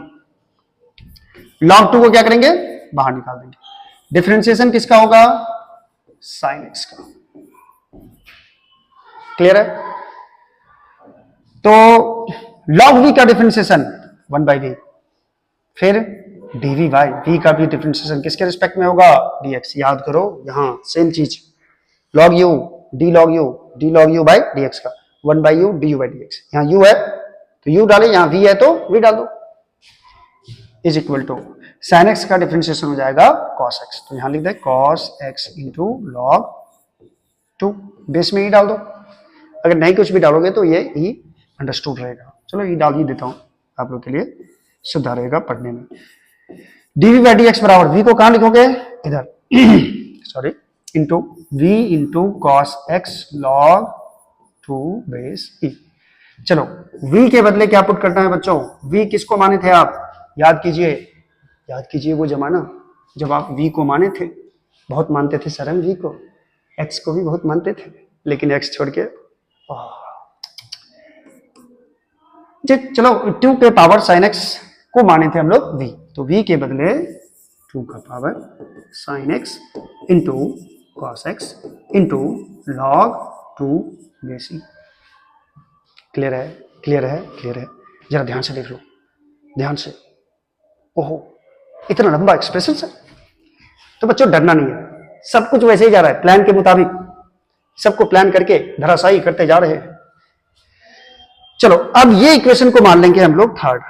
log 2 को क्या करेंगे, बाहर निकाल देंगे, डिफरेंशिएशन किसका होगा, sin x का, क्लियर है। तो log v का डिफरेंशिएशन 1 by v, फिर dv by v का भी डिफरेंशिएशन किसके रिस्पेक्ट में होगा, dx, याद करो यहां सेम चीज, log u d log u by dx का 1 by u du by dx, यहां u है तो u डाले, यहां v है तो v डाल दो, is equal to sin x का डिफरेंशिएशन हो जाएगा cos x, तो यहां लिख दे cos x into log 2, base में ही डाल दो, अगर नहीं कुछ भी डालोगे तो ये ही अंडरस्टूड रहेगा, चलो ये डाल ही देता हूं आप लोग के लिए सुविधा रहेगा पढ़ने में। dv by dx बराबर v को कहां लिखोगे, इधर sorry, into v into cos x log 2 base e। चलो v के बदले क्या पुट करना है बच्चों, v किसको माने थे आप, याद कीजिए वो जमाना जब आप v को माने थे, बहुत मानते थे सर हम v को, x को भी बहुत मानते थे, लेकिन x छोड़ के चलो 2 के पावर sin x को माने थे हम लोग v, तो v के बदले 2 का power sin x into cos x into log 2 बेसी। क्लियर है, क्लियर है, क्लियर है। जरा ध्यान से देख लो, ध्यान से। ओहो, इतना लंबा एक्सप्रेशन सर। तो बच्चों डरना नहीं है, सब कुछ वैसे ही जा रहा है प्लान के मुताबिक, सबको प्लान करके धराशायी करते जा रहे हैं। चलो अब ये इक्वेशन को मान लेंगे हम लोग थर्ड।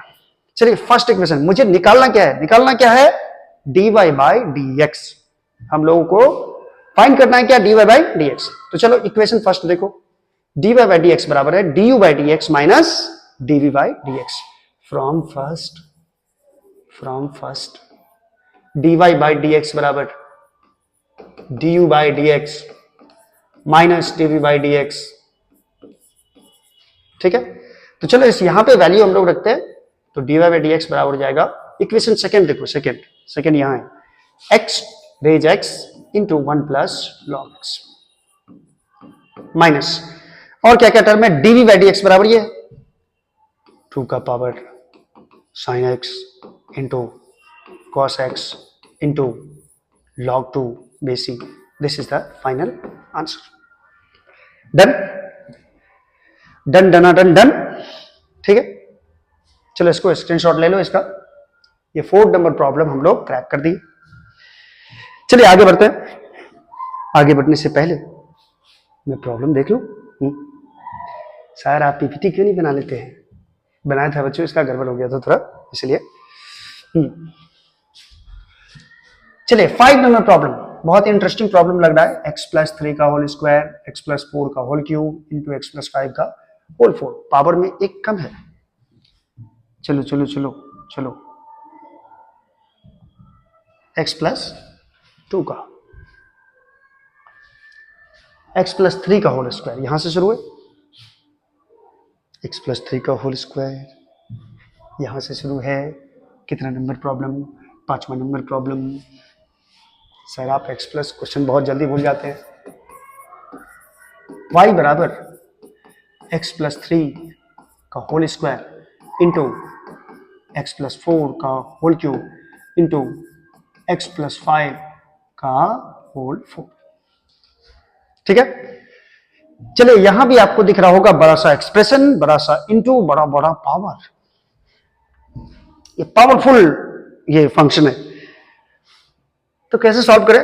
चलिए फर्स्ट इक्वेशन मुझे निकालना क्या है, निकालना क्या है, dy बाई डी एक्स। हम लोगों को फाइंड करना है क्या, dy बाई डी एक्स। तो चलो इक्वेशन फर्स्ट देखो, dy बाई डी एक्स बराबर है du by d x minus dv by d x. From first dy by d x बराबर du by d x minus dv by d x. ठीक है, तो चलो इस यहां पे वैल्यू हम लोग रखते हैं, तो dy बाई डी एक्स बराबर हो जाएगा, इक्वेशन सेकंड देखो, सेकंड यहां है x raise x into 1 plus log x minus, और क्या क्या टर्म है, dv बाई डी एक्स बराबर ये 2 का power sine x into cos x into log 2 basic. This is the final answer. Done done done done done. ठीक है, चलो इसको स्क्रीनशॉट ले लो इसका। ये 4 नंबर प्रॉब्लम हम लोग क्रैक कर दी। चलिए आगे बढ़ते हैं। आगे बढ़ने से पहले मैं प्रॉब्लम देख लूं। सर आप पीपीटी क्यों नहीं बना लेते हैं? बनाया था बच्चों, इसका गड़बड़ हो गया था थोड़ा, इसलिए। चलिए 5 नंबर प्रॉब्लम, बहुत इंटरेस्टिंग प्रॉब्लम लग रहा है। x प्लस 3 का होल स्क्वायर, x प्लस 4 का whole cube into x plus 5 का होल 4, पावर में एक कम है। चलो चलो चलो चलो, x प्लस 2 का, x प्लस 3 का होल स्क्वायर, यहां से शुरू है, x प्लस 3 का होल स्क्वायर यहां से शुरू है। कितना नंबर प्रॉब्लम, 5वां नंबर प्रॉब्लम। सर आप x प्लस क्वेश्चन बहुत जल्दी भूल जाते हैं। y बराबर x प्लस 3 का whole square into x plus 4 का whole cube into x plus 5 का होल 4। ठीक है, चलिए यहां भी आपको दिख रहा होगा बड़ा सा एक्सप्रेशन, बड़ा सा इंटू बड़ा बड़ा पावर। ये पावरफुल ये फंक्शन है। तो कैसे सॉल्व करें?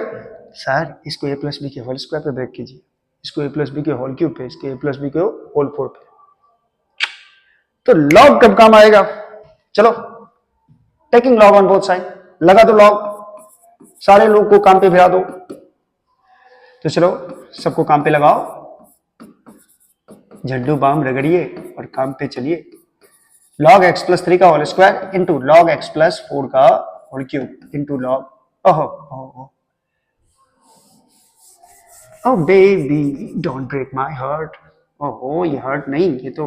सर इसको a प्लस बी के होल स्क्वायर पे ब्रेक कीजिए, इसको a प्लस बी के होल क्यूब पे, इसके a प्लस बी के होल 4 पे। तो लॉग कब काम आएगा? चलो taking log on both side, लगा दो लॉग, सारे लोग को काम पे भिड़ा दो। तो चलो सबको काम पे लगाओ, झंडू बाम रगड़िए और काम पे चलिए। लॉग एक्स प्लस 3 का whole square into log x plus 4 का whole cube into log, oh baby don't break my heart. ओहो ये हार्ट नहीं, ये तो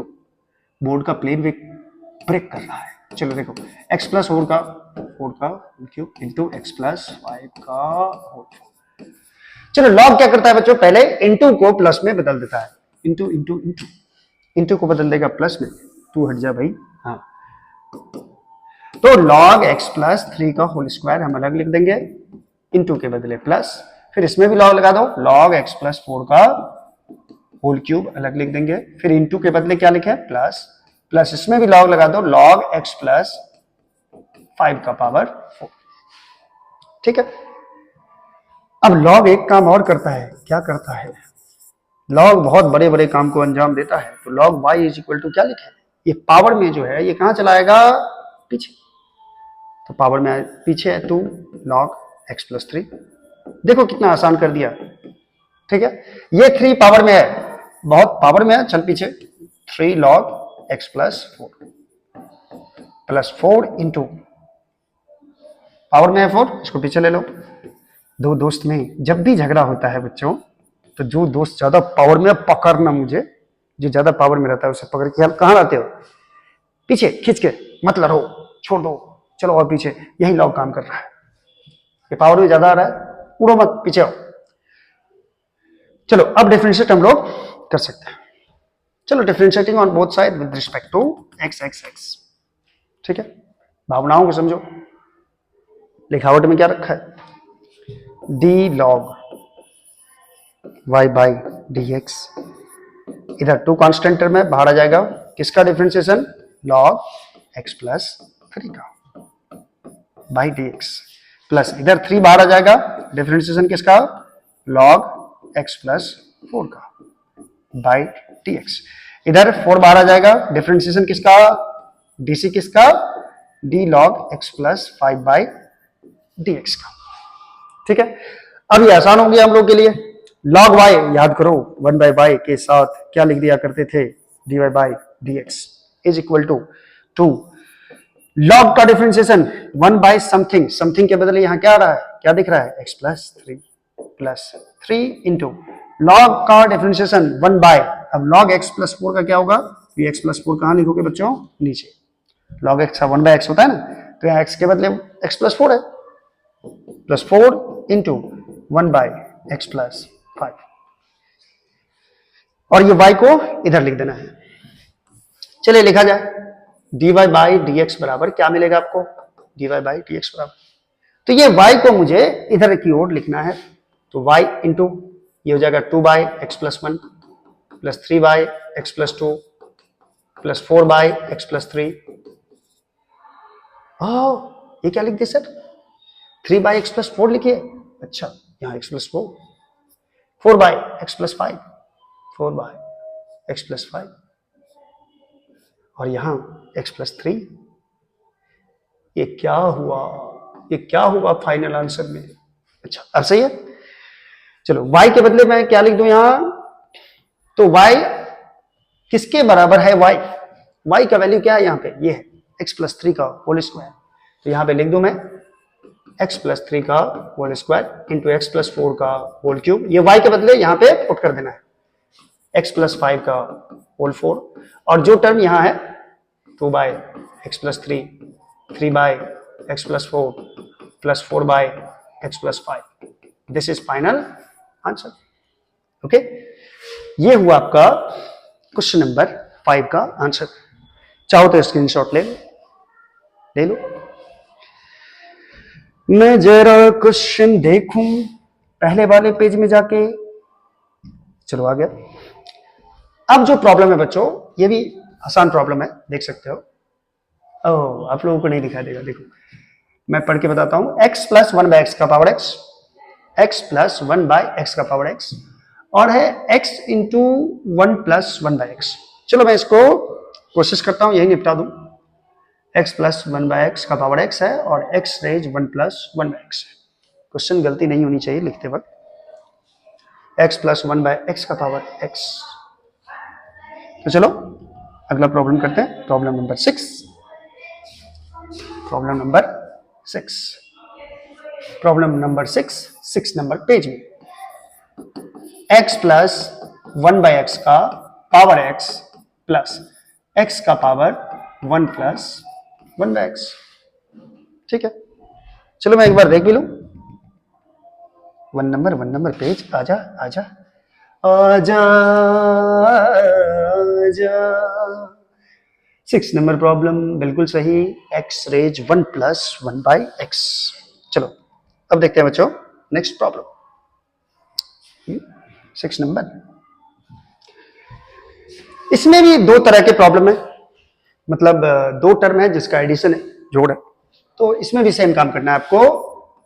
बोर्ड का प्लेन ब्रेक कर रहा है। चलो देखो x प्लस 4 का whole cube into x plus 5 का होल क्यूब। चलो लॉग क्या करता है बच्चों, पहले इंटू को प्लस में बदल देता है, इंटू इंटू इंटू, इंटू को बदल देगा प्लस में, तू हट जा भाई। हाँ, तो लॉग x प्लस 3 का होल स्क्वायर हम अलग लिख देंगे, इंटू के बदले प्लस, फिर इसमें भी लॉग लगा दो, लॉग x प्लस 4 का होल क्यूब अलग लिख देंगे, फिर इंटू के बदले क्या लिखे प्लस, प्लस इसमें भी लॉग लगा दो, लॉग x प्लस 5 का पावर 4। ठीक है, अब लॉग एक काम और करता है, क्या करता है? लॉग बहुत बड़े बड़े काम को अंजाम देता है। तो log y is equal to क्या लिखे, ये पावर में जो है ये कहां चलाएगा, पीछे। तो पावर में पीछे है 2 लॉग x प्लस 3। देखो कितना आसान कर दिया। ठीक है, ये 3 पावर में है, बहुत पावर में है, चल पीछे 3 log x plus 4 plus 4 into power में है 4, इसको पीछे ले लो। दो दोस्त में जब भी झगड़ा होता है बच्चों, तो जो दोस्त ज्यादा पावर में, पकड़ना मुझे, जो ज्यादा पावर में रहता है उसे पकड़ के आप कहां लाते हो, पीछे खींच के, मत लड़ो, छोड़ दो, चलो और पीछे। यही लॉग काम कर रहा है, ये पावर में ज्यादा आ रहा है, उड़ो मत, पीछे आओ। चलो अब डिफरेंशिएट हम लोग कर सकते हैं। चलो differentiating on both side with respect to x x x। ठीक है, भावनाओं को समझो। लिखावट में क्या रखा है, d log y by d x, इधर टू कांस्टेंट टर्म है, बाहर आ जाएगा किसका डिफरेंशिएशन, लॉग एक्स प्लस 3 का बाई डी एक्स, प्लस इधर 3 बाहर आ जाएगा, डिफरेंशिएशन किसका, लॉग एक्स प्लस 4 का बाई डी एक्स, इधर 4 बाहर आ जाएगा, डिफरेंशिएशन किसका, डीसी किसका, D log x plus 5 by d x का। ठीक है, अब ये आसान हो गया हम लोग के लिए। लॉग वाई याद करो, 1 बाई वाई के साथ क्या लिख दिया करते थे, d y by d x is equal to 2 log का डिफरेंशिएशन 1 बाई समथिंग, समथिंग के बदले यहां क्या आ रहा है, क्या दिख रहा है, एक्स प्लस 3 इंटू लॉग का डिफरेंशिएशन 1 बाय, अब लॉग एक्स प्लस 4 का क्या होगा, ये एक्स प्लस 4 कहां लिखोगे बच्चों, नीचे, लॉग एक्स का 1 बाय एक्स होता है ना, तो यहाँ एक्स के बदले एक्स प्लस 4 है, plus 4 into 1 by x plus 5, और ये y को इधर लिख देना है। चलिए लिखा जाए, dy बाई डी एक्स बराबर क्या मिलेगा आपको, dy बाई डी एक्स बराबर, तो ये y को मुझे इधर की ओर लिखना है, तो y इंटू ये हो जाएगा 2 by x plus 1 plus 3 by x plus 2 plus 4 by x plus 3, ये क्या लिख दिया सर, 3 बाई एक्स प्लस 4 लिखिए, अच्छा यहाँ x plus 4 by x plus 5, 4 by x plus 5, और यहां एक्स प्लस 3, ये क्या हुआ फाइनल आंसर में, अच्छा अब सही है। चलो y के बदले मैं क्या लिख दूं यहां, तो y किसके बराबर है, y का वैल्यू क्या है यहां पे, ये है x प्लस 3 का होल स्क्वायर, तो यहां पे लिख दूं मैं x प्लस 3 का whole square into x plus 4 का होल क्यूब, ये y के बदले यहां पे पुट कर देना है, x प्लस 5 का होल 4, और जो टर्म यहां है 2 by x plus 3 by x plus 4 plus 4 by x plus 5, this is final answer. Okay, ये हुआ आपका क्वेश्चन नंबर 5 का आंसर। चाहो तो स्क्रीनशॉट ले लो। मैं जरा क्वेश्चन देखूं पहले वाले पेज में जाके, चलो आ गया। अब जो प्रॉब्लम है बच्चों, ये भी आसान प्रॉब्लम है, देख सकते हो। ओह, आप लोगों को नहीं दिखाई देगा, देखो मैं पढ़ के बताता हूं, x प्लस 1 बाई एक्स का power x plus 1 by x का पावर x, और है x into 1 plus 1 by x. चलो मैं इसको कोशिश करता हूं यही निपटा दूं। x प्लस 1 बाई एक्स का पावर x है और x raise 1 plus 1 by x है। क्वेश्चन गलती नहीं होनी चाहिए लिखते वक्त, x प्लस 1 बाई एक्स का पावर x। तो चलो अगला प्रॉब्लम करते हैं, problem number 6। Problem number 6 number page में, x प्लस 1 बाई एक्स का पावर x प्लस x का पावर 1 प्लस 1 बाई एक्स। ठीक है, चलो मैं एक बार देख भी लूं। 1 नंबर पेज, आजा आजा आजा आजा। 6 नंबर प्रॉब्लम बिल्कुल सही, x raise 1 plus 1 by x. चलो अब देखते हैं बच्चों नेक्स्ट प्रॉब्लम 6 नंबर। इसमें भी 2 तरह के प्रॉब्लम है, मतलब 2 टर्म है जिसका एडिशन है, जोड़ है, तो इसमें भी सेम काम करना है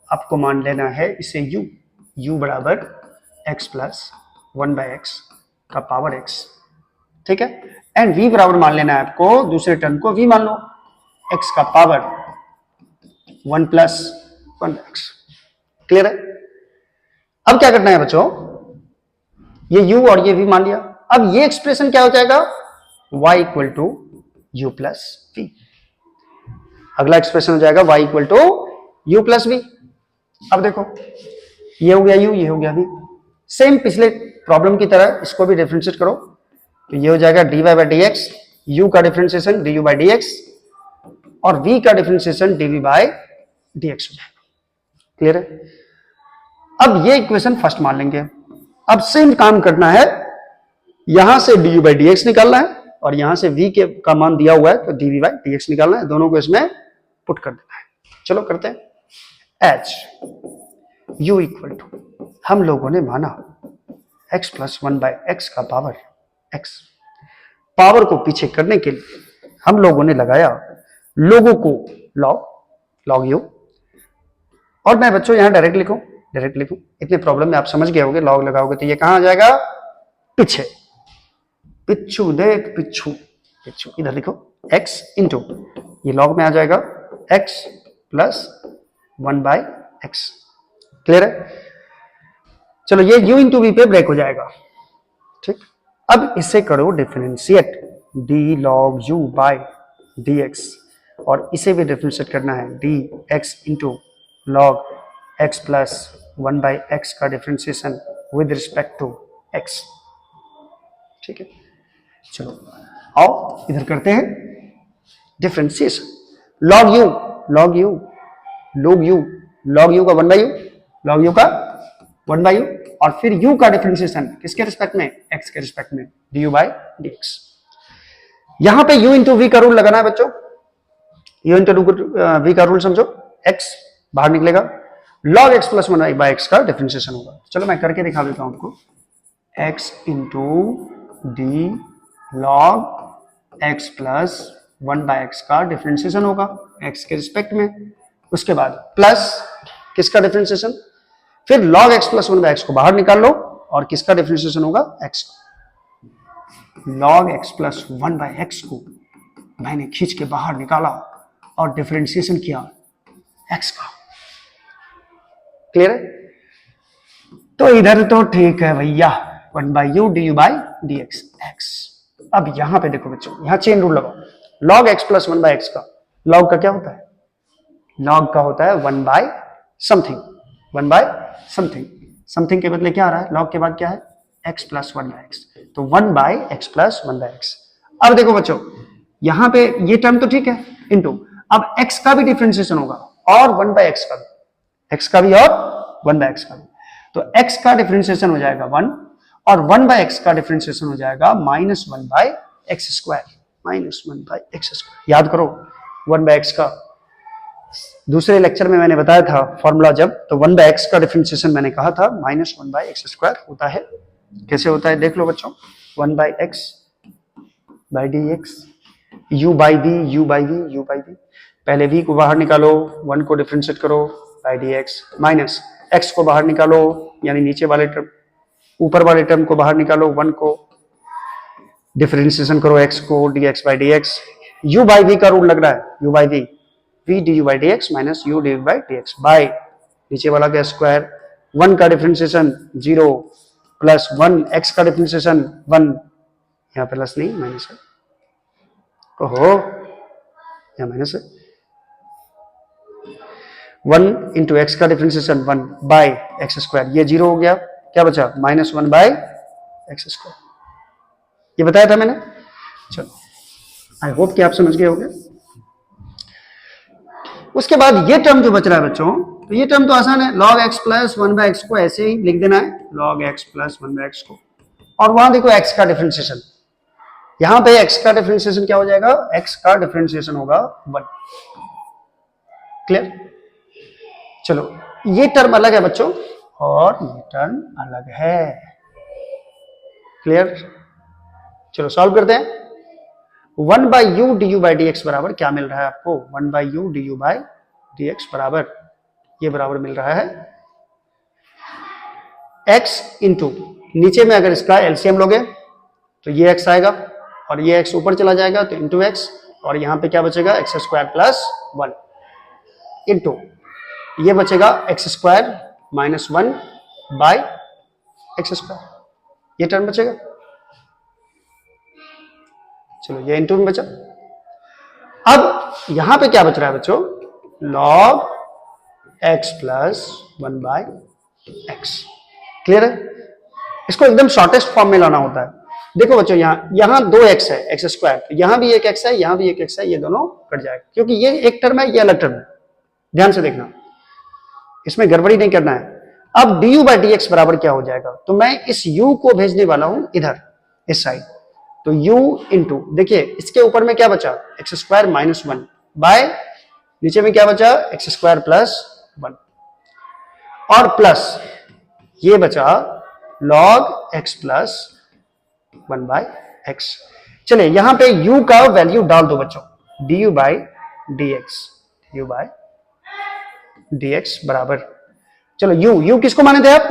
आपको मान लेना है इसे u बराबर x प्लस 1 बाई एक्स का पावर x। ठीक है, एंड v बराबर मान लेना है आपको दूसरे टर्म को v मान लो, x का power 1 plus 1 by x. Clear है? अब क्या करना है बच्चों, ये u और ये v मान लिया, अब ये एक्सप्रेशन क्या हो जाएगा, y equal to u plus v। अगला एक्सप्रेशन हो जाएगा y equal to u plus v। अब देखो ये हो गया u, ये हो गया v, सेम पिछले प्रॉब्लम की तरह इसको भी डिफरेंशिएट करो, तो ये हो जाएगा dy by d x, U का differentiation du by d x और v का differentiation dv by d x हो जाएगा। क्लियर है? अब ये इक्वेशन फर्स्ट मान लेंगे। अब सेम काम करना है, यहां से du बाई डी एक्स निकालना है और यहां से v के का मान दिया हुआ है तो dv बाई डी एक्स निकालना है, दोनों को इसमें पुट कर देना है। चलो करते हैं। h u इक्वल टू, हम लोगों ने माना एक्स प्लस 1/x का पावर x। पावर को पीछे करने के लिए हम लोगों ने लगाया लोगों को log u, और मैं बच्चों यहां डायरेक्ट लिखूं। इतने प्रॉब्लम में आप समझ गए होंगे, लॉग लगाओगे तो ये कहां आ जाएगा, पीछे। पिच्छू देख, पिच्छू इधर लिखो, x इंटू ये लॉग में आ जाएगा x प्लस 1/x। क्लियर है? चलो ये u इंटू वी पे ब्रेक हो जाएगा, ठीक। अब इसे करो differentiate, d log u by dx, और इसे भी डिफरेंशिएट करना है, dx into log x plus 1/x का differentiation with respect to x। ठीक है, चलो आओ इधर करते हैं डिफरेंशिएशन। log u का 1/u, और फिर u का डिफरेंशिएशन किसके रिस्पेक्ट में, x के रिस्पेक्ट में, du बाय dx। यहां पे u इंटू वी का रूल लगाना है बच्चों, u इंटू वी का रूल समझो, x बाहर निकलेगा, log x प्लस 1/x का डिफरेंशिएशन होगा। चलो मैं करके दिखा देता हूं आपको, x into D log x plus 1/x का डिफरेंशिएशन होगा x के रिस्पेक्ट में, उसके बाद प्लस किसका डिफरेंशिएशन, फिर log x प्लस 1/x को बाहर निकाल लो, और किसका डिफरेंशिएशन होगा, x का। log x प्लस 1/x को मैंने खींच के बाहर निकाला और डिफरेंशिएशन किया x का। क्लियर है? तो इधर तो ठीक है भैया, 1/u du by dx x। अब यहां पे देखो बच्चों, यहां चेन रूल लगाओ, log x प्लस 1/x का, log का क्या होता है, log का होता है 1 बाय समथिंग, समथिंग के बदले क्या आ रहा है, log के बाद क्या है, x प्लस 1/x, तो 1 बाय x प्लस 1/x। अब देखो बच्चों, यहां पे ये टर्म तो ठीक है, इंटू अब x का भी डिफरेंशिएशन होगा और 1/x का भी, x का भी और 1/x का भी, तो x का डिफरेंशिएशन हो जाएगा 1, और 1/x का डिफरेंशिएशन हो जाएगा -1/x²। याद करो 1/x का, दूसरे लेक्चर में मैंने बताया था फॉर्मूला, जब तो 1/x का डिफरेंशिएशन मैंने कहा था -1/x² होता है। कैसे होता है देख लो बच्चों, 1/x by dx, u by v, पहले v को बाहर निकालो, 1 को डिफरेंशिएट करो बाई dx, माइनस x को बाहर निकालो, यानी नीचे वाले टर्म, ऊपर वाले टर्म को बाहर निकालो, 1 को डिफरेंशिएशन करो x को, dx by dx, u by v का रूल लग रहा है, u by v, v du by dx minus u du by dx, by नीचे वाला का स्क्वायर, 1 का डिफरेंशिएशन 0 प्लस 1, x का डिफरेंशिएशन 1, यहाँ प्लस नहीं माइनस है, ओहो यहाँ माइनस है, 1 इंटू एक्स का डिफरेंशिएशन 1 बाय x², ये 0 हो गया, क्या बचा, -1 बाय x²। ये बताया था मैंने, चलो आई होप कि आप समझ गए होंगे। उसके बाद ये टर्म जो बच रहा है बच्चों, तो ये टर्म तो आसान है, log x प्लस 1/x को ऐसे ही लिख देना है, log x प्लस 1/x को, और वहां देखो x का डिफरेंशिएशन, यहां पे x का डिफरेंशिएशन क्या हो जाएगा, x का डिफरेंशिएशन होगा 1। क्लियर? चलो ये टर्म अलग है बच्चों, और ये टर्म अलग है। क्लियर? चलो सॉल्व करते हैं। 1/u du बाई dx बराबर क्या मिल रहा है आपको, 1/u du बाई dx बराबर, ये बराबर मिल रहा है x इंटू, नीचे में अगर इसका एलसीएम लोगे तो ये x आएगा, और ये x ऊपर चला जाएगा तो इंटू x, और यहां पे क्या बचेगा, x² प्लस 1 इंटू ये बचेगा x² माइनस 1 बाय x², ये टर्म बचेगा। चलो ये इंटू में बचा। अब यहां पे क्या बच रहा है बच्चों, log x plus 1/x। Clear है? इसको एकदम शॉर्टेस्ट फॉर्म में लाना होता है। देखो बच्चों, यहां 2x है, x², यहां भी एक x है, यहां भी एक x है, ये दोनों कट जाएगा, क्योंकि ये एक टर्म है, ये अलग टर्म है, ध्यान से देखना, इसमें गड़बड़ी नहीं करना है। अब du बाई dx बराबर क्या हो जाएगा, तो मैं इस u को भेजने वाला हूं इधर इस साइड, तो u इंटू, देखिए इसके ऊपर में क्या बचा, x² माइनस 1 बाय नीचे में क्या बचा, x² प्लस 1, और प्लस ये बचा log x plus 1 by x. चलिए यहां पे u का वैल्यू डाल दो बच्चों, du बाई डी एक्स बराबर, चलो u किसको माने थे आप,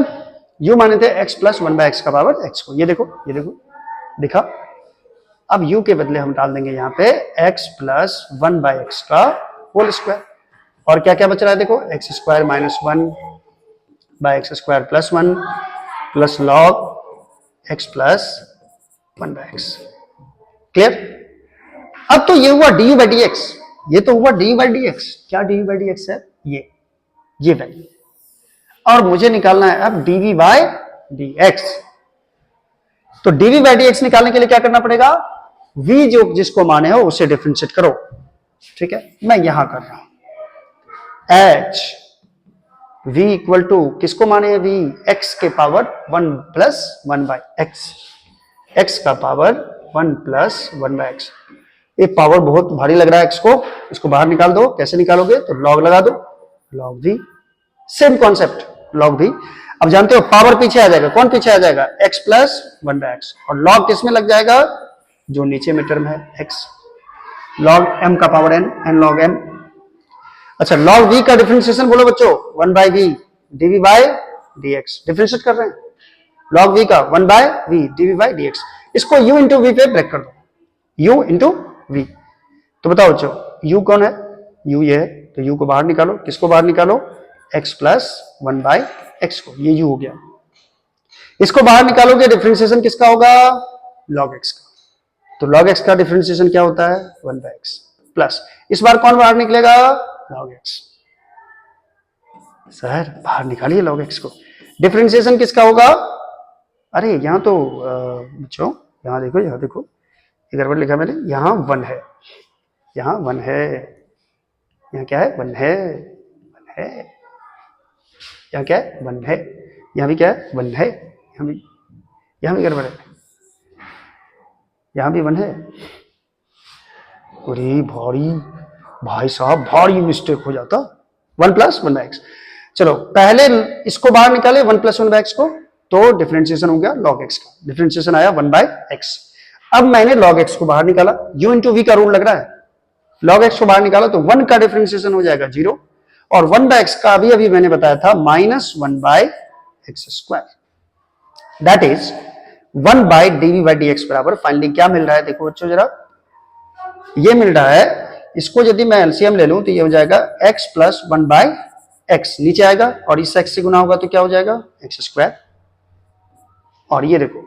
u माने थे x प्लस 1 बाय एक्स का पावर x को। ये देखो दिखा। अब u के बदले हम डाल देंगे यहाँ पे x प्लस 1 बाय एक्स का होल स्क्वायर, और क्या क्या बच रहा है देखो, x square minus 1 by x square plus 1 plus log x plus 1 by x. Clear? अब तो ये हुआ du बाई डी एक्स, ये तो हुआ du बाई डी एक्स। क्या du बाई डी एक्स है? ये वैल्यू, और मुझे निकालना है अब dv बाई डी एक्स। तो dv बाई डी एक्स निकालने के लिए क्या करना पड़ेगा, v जो जिसको माने हो उसे डिफरेंशिएट करो। ठीक है, मैं यहां कर रहा हूं h v इक्वल टू किसको माने है, v x के power 1 plus 1 by x, x का पावर 1 प्लस 1 बाई एक्स। ये पावर बहुत भारी लग रहा है x को, इसको बाहर निकाल दो। कैसे निकालोगे, तो लॉग लगा दो, log v, same concept log v। अब जानते हो पावर पीछे आ जाएगा, कौन पीछे आ जाएगा, x प्लस 1 बाई एक्स, और लॉग किस में लग जाएगा, जो नीचे में टर्म है x, लॉग m का पावर n लॉग m। अच्छा, लॉग v का डिफरेंशिएशन बोलो बच्चों, 1 by v dv by dx, differentiate कर रहे हैं लॉग v का 1 by v dv by dx। इसको u इंटू v पे ब्रेक कर दो, u इंटू v। तो बताओ बच्चों u कौन है, u ये है, तो u को बाहर निकालो। किसको बाहर निकालो, x प्लस 1 बाई एक्स को, ये u हो गया। इसको बाहर निकालोगे, डिफरेंशिएशन किसका होगा, log x का। तो log x का डिफरेंशिएशन क्या होता है, 1 बाई एक्स प्लस, इस बार कौन बाहर निकलेगा, log x। सर बाहर निकालिए log x को, डिफरेंशिएशन किसका होगा, अरे यहां तो बच्चों यहां देखो, ये गड़बड़ लिखा मैंने, यहां 1 है, यहां 1 है, यहां क्या है, 1 है, 1 है, यहाँ क्या है, 1 है, यहाँ भी क्या है, 1 है, यहाँ भी गड़बड़ है, यहाँ भी 1 है। अरे भाई साहब भारी मिस्टेक हो जाता, 1 प्लस 1 बाई एक्स। चलो पहले इसको बाहर निकाले 1 प्लस 1 बाई एक्स को, तो डिफरेंशिएशन हो गया log x का, डिफरेंशिएशन आया 1 बाई एक्स। अब मैंने log x को बाहर निकाला, u इंटू वी का रूल लग रहा है, log x को बाहर निकाला तो 1 का डिफरेंशिएशन हो जाएगा 0, और 1 बाई एक्स का अभी मैंने बताया था minus 1 by x square, that is 1 by dv by dx बराबर फाइनली क्या मिल रहा है, देखो बच्चों जरा, ये मिल रहा है, इसको यदि मैं एलसीएम ले लूं तो ये हो जाएगा x प्लस 1 बाई एक्स, नीचे आएगा और इस x से गुना होगा तो क्या हो जाएगा, एक्स स्क्वायर। और ये देखो,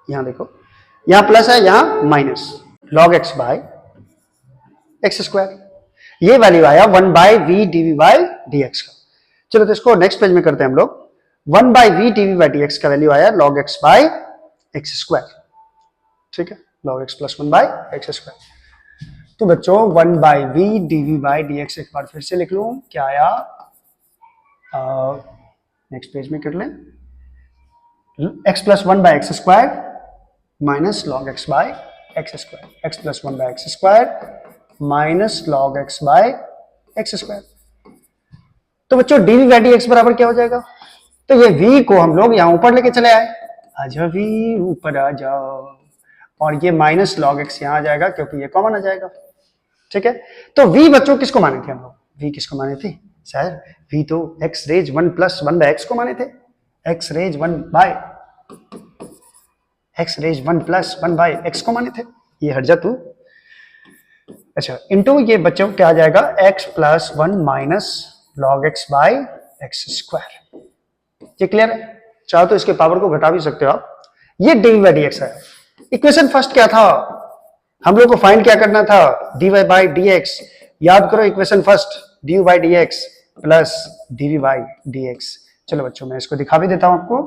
यहां प्लस है, यहां minus, log x by x square. ये वैल्यू आया 1 by v d v by d x का। चलो तो इसको नेक्स्ट पेज में करते हैं हम लोग। 1 by v d v by d x का वैल्यू आया log x by x square. ठीक है, log x plus 1 by x square. तो बच्चों 1 by v d v by d x एक बार फिर से लिख लूं, क्या आया, नेक्स्ट पेज में कर लें, x plus 1 by x square minus log x by x square, x plus 1 by x square minus log x by x square. तो बच्चों dv बाई dx बराबर क्या हो जाएगा, तो ये v को हम लोग यहां ऊपर लेके चले आए, आजा v ऊपर आ जाओ, और ये माइनस log x यहां आ जाएगा क्योंकि ये कॉमन आ जाएगा। ठीक है, तो v बच्चों किसको माने थे हम लोग, v किसको माने थे सर, v तो x raise 1 plus 1 by x को माने थे, x raise 1 plus 1 by x को माने थे, ये हट जा तू। अच्छा, इंटू ये बच्चों क्या आ जाएगा, x plus 1 minus log x by x square. ये क्लियर है, चाहो तो इसके पावर को घटा भी सकते हो आप। ये डी बाई डी एक्स है। इक्वेशन फर्स्ट क्या था, हम लोग को फाइंड क्या करना था, dy बाई डी एक्स। याद करो equation first, dy by d x plus dv by d x. चलो बच्चों मैं इसको दिखा भी देता हूं आपको,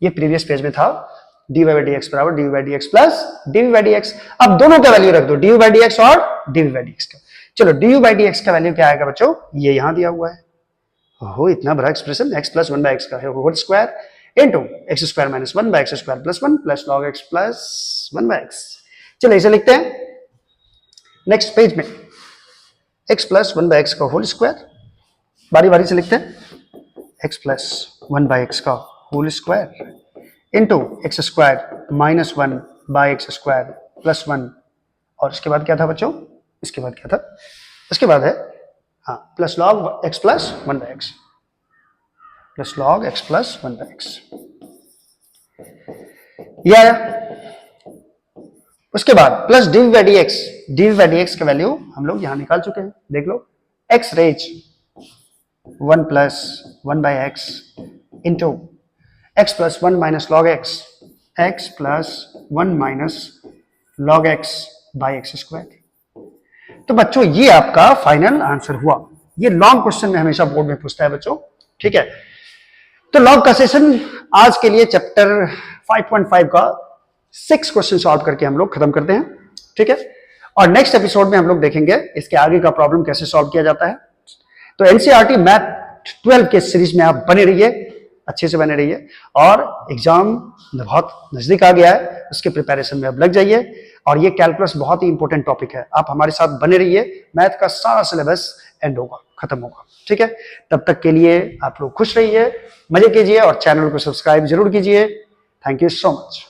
ये प्रीवियस पेज में था, dy बाई डी एक्स बराबर dv by d x plus dv by d x. अब दोनों का वैल्यू रख दो, dv बाई डी एक्स और dv बाई डी एक्स का। चलो dv बाई डी एक्स का वैल्यू क्या आएगा बच्चों, ये यहां दिया हुआ है, हो इतना बड़ा expression, x plus 1 by x का है whole square into x square minus 1 by x square plus 1 plus log x plus 1 by x. चलो इसे लिखते हैं नेक्स्ट पेज में, x प्लस 1 बाई एक्स का होल स्क्वायर, बारी बारी से लिखते हैं, x प्लस 1 बाई एक्स का whole square into x square minus 1 by x square plus 1, और इसके बाद क्या था बच्चों, इसके बाद क्या था, इसके बाद है हाँ plus log x plus 1 by x, plus log x plus 1 by x, ये आया। उसके बाद plus d by d x, d by d x का वैल्यू हम लोग यहां निकाल चुके हैं, देख लो, x raise 1 plus 1 by x into x plus 1 minus log x, x plus 1 minus log x by x square. तो बच्चों ये आपका फाइनल आंसर हुआ। ये लॉन्ग क्वेश्चन में हमेशा बोर्ड में पूछता है बच्चों, ठीक है। तो लॉग का सेशन आज के लिए चैप्टर 5.5 का 6 क्वेश्चन सॉल्व करके हम लोग खत्म करते हैं, ठीक है। और नेक्स्ट एपिसोड में हम लोग देखेंगे इसके आगे का प्रॉब्लम कैसे सॉल्व किया जाता है। तो एनसीईआरटी मैथ 12 के सीरीज में आप बने रहिए, अच्छे से बने रहिए, और एग्जाम बहुत नजदीक आ गया है, उसके प्रिपरेशन में अब लग जाइए। और ये कैलकुलस बहुत ही इंपॉर्टेंट टॉपिक है, आप हमारे साथ बने रहिए, मैथ का सारा सिलेबस एंड होगा, खत्म होगा, ठीक है। तब तक के लिए आप लोग खुश रहिए, मजे कीजिए और चैनल को सब्सक्राइब जरूर कीजिए। Thank you so much.